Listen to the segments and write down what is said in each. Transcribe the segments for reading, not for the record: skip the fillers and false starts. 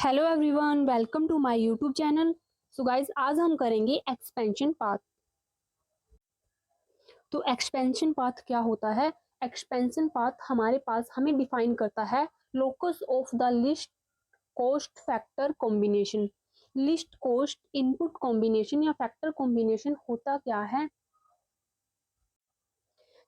Hello everyone, welcome to my YouTube channel. So guys, आज हम करेंगे एक्सपेंशन पाथ। तो एक्सपेंशन पाथ क्या होता है? एक्सपेंशन पाथ हमारे पास हमें डिफाइन करता है locus of the least cost factor combination. Least cost input combination या फैक्टर कॉम्बिनेशन होता क्या है?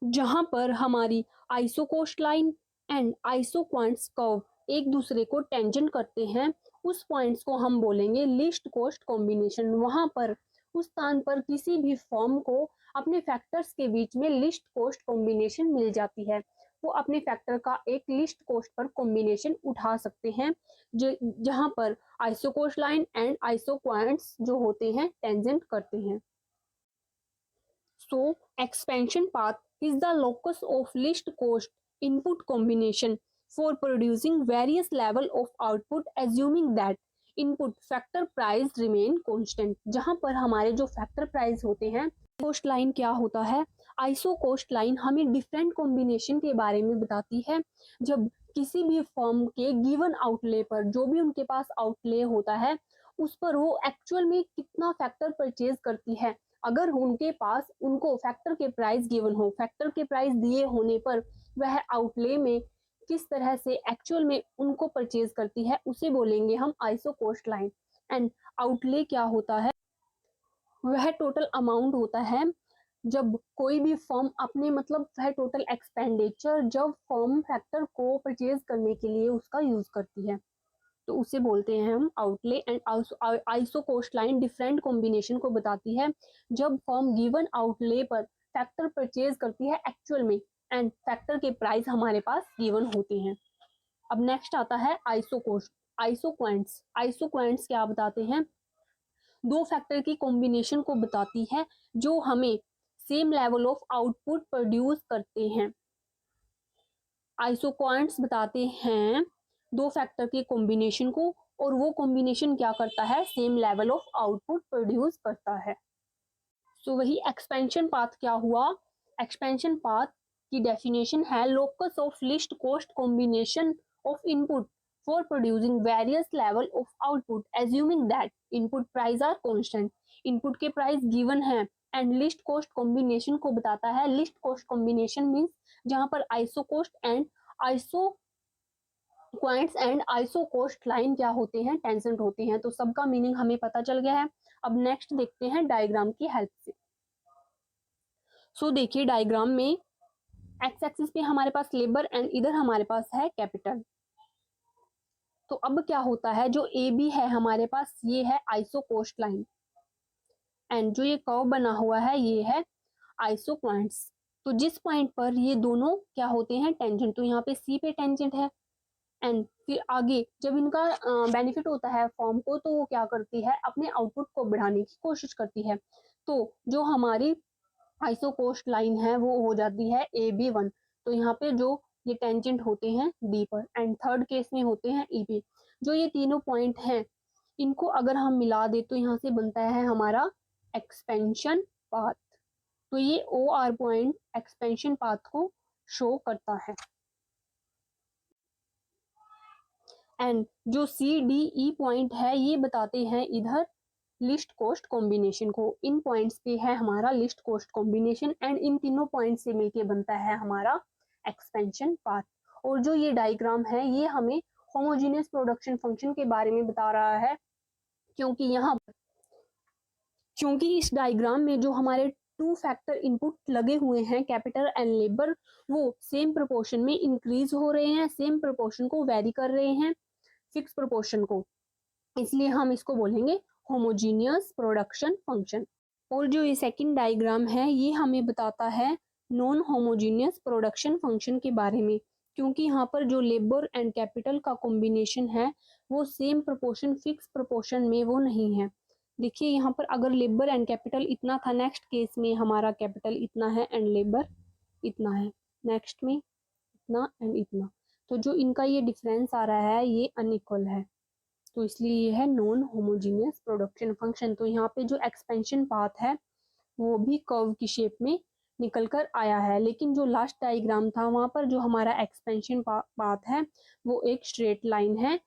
जहां पर हमारी iso coast line and iso quants curve एक दूसरे को टेंजेंट करते हैं, उस पॉइंट्स को हम बोलेंगे लिस्ट कॉस्ट कॉम्बिनेशन। वहां पर उस स्थान पर किसी भी फॉर्म को अपने फैक्टर्स के बीच में लिस्ट कॉस्ट कॉम्बिनेशन मिल जाती है, वो अपने फैक्टर का एक लिस्ट कॉस्ट पर कॉम्बिनेशन उठा सकते हैं, जो जहां पर iso coast line and iso quants जो होते हैं टेंजेंट करते हैं। So, expansion path is the locus of least cost input combination for producing various level of output, assuming that input factor price remain constant। जहां पर हमारे जो factor price होते हैं, कोस्ट लाइन क्या होता है? आइसो कोस्ट लाइन हमें डिफरेंट कॉम्बिनेशन के बारे में बताती है। जब किसी भी फर्म के गिवन आउटले पर जो भी उनके पास आउटले होता है, उस पर वो एक्चुअल में कितना फैक्टर परचेज करती है। अगर उनके पास उनको फैक्टर के प्राइस गिवन हो, फैक्टर के प्राइस दिए होने पर वह आउटले में किस तरह से एक्चुअल में उनको परचेज करती है, उसे बोलेंगे हम iso coast line. And outlay क्या होता है? वह टोटल अमाउंट होता है जब कोई भी फर्म अपने वह टोटल एक्सपेंडिचर जब फर्म फैक्टर को परचेज करने के लिए उसका यूज करती है, तो उसे बोलते हैं हम outlay. And iso coast line different combination को बताती है जब फर्म गिवन आउटले पर फैक्टर परचेज करती है एक्चुअल में, एंड फैक्टर के प्राइस हमारे पास गिवन होते हैं। अब नेक्स्ट आता है isocost isoquants. Isoquants क्या बताते हैं? दो फैक्टर की कॉम्बिनेशन को बताती है जो हमें same level of output produce करते हैं। आइसो क्वांट्स बताते हैं दो फैक्टर के कॉम्बिनेशन को, और वो कॉम्बिनेशन क्या करता है? Same level of output produce करता है। सो वही एक्सपेंशन पाथ क्या हुआ? एक्सपेंशन पाथ की डेफिनेशन है locus of least cost combination of input for producing various level of output, assuming that input price are constant. Input के price given है and least cost combination को बताता है। Least cost combination means जहां पर iso cost and iso quants and iso coast line क्या होते हैं? टेंजेंट होते हैं। तो सबका मीनिंग हमें पता चल गया है। अब नेक्स्ट देखते हैं डायग्राम की हेल्प से। सो देखिए, डायग्राम में एक्स एक्सिस पे हमारे पास लेबर एंड इधर हमारे पास है कैपिटल। तो अब क्या होता है, जो ए बी है हमारे पास, ये है आइसो कोस्ट लाइन, एंड जो ये कर्व बना हुआ है ये है आइसो क्वांट्स। तो जिस पॉइंट पर ये दोनों क्या होते हैं? टेंजेंट। तो यहाँ पे सी पे टेंजेंट है, एंड फिर आगे जब इनका बेनिफिट होता है फॉर्म को, तो वो क्या करती है? अपने आउटपुट को बढ़ाने की कोशिश करती है। तो जो हमारी आइसो कोस्ट लाइन है वो हो जाती है ए बी वन। तो यहाँ पे जो ये टेंजेंट होते हैं बी पर, एंड थर्ड केस में होते हैं ई बी। जो ये तीनों पॉइंट हैं, इनको अगर हम मिला दे तो यहाँ से बनता है हमारा एक्सपेंशन पाथ। तो ये O R point expansion path को शो करता है। एंड जो सी डी ई पॉइंट है ये बताते हैं इधर लिस्ट कॉस्ट कॉम्बिनेशन को। इन पॉइंट्स पे है हमारा list cost combination, and in तीनों पॉइंट से मिलके बनता है हमारा एक्सपेंशन पाथ। और जो ये डायग्राम है ये हमें होमोजेनियस प्रोडक्शन फंक्शन के बारे में बता रहा है, क्योंकि इस डायग्राम में जो हमारे टू फैक्टर इनपुट लगे हुए हैं कैपिटल एंड लेबर, वो सेम प्रोपोर्शन में इंक्रीज हो रहे हैं, सेम प्रोपोर्शन को वेरी कर रहे हैं फिक्स प्रोपोर्शन को, इसलिए हम इसको बोलेंगे होमोजीनियस प्रोडक्शन फंक्शन। और जो ये सेकंड डायग्राम है ये हमें बताता है नॉन होमोजीनियस प्रोडक्शन फंक्शन के बारे में, क्योंकि यहाँ पर जो लेबर एंड कैपिटल का कॉम्बिनेशन है वो सेम प्रोपोर्शन फिक्स प्रोपोर्शन में वो नहीं है। देखिए यहाँ पर अगर लेबर एंड कैपिटल इतना था, नेक्स्ट केस में हमारा कैपिटल इतना है एंड लेबर इतना है, नेक्स्ट में इतना एंड इतना। तो जो इनका ये डिफरेंस आ रहा है ये अनइक्वल है, तो इसलिए ये है नॉन होमोजीनियस प्रोडक्शन फंक्शन। तो यहाँ पे जो एक्सपेंशन पाथ है वो भी कर्व की शेप में निकल कर आया है, लेकिन जो लास्ट डायग्राम था वहां पर जो हमारा एक्सपेंशन पाथ है वो एक स्ट्रेट लाइन है,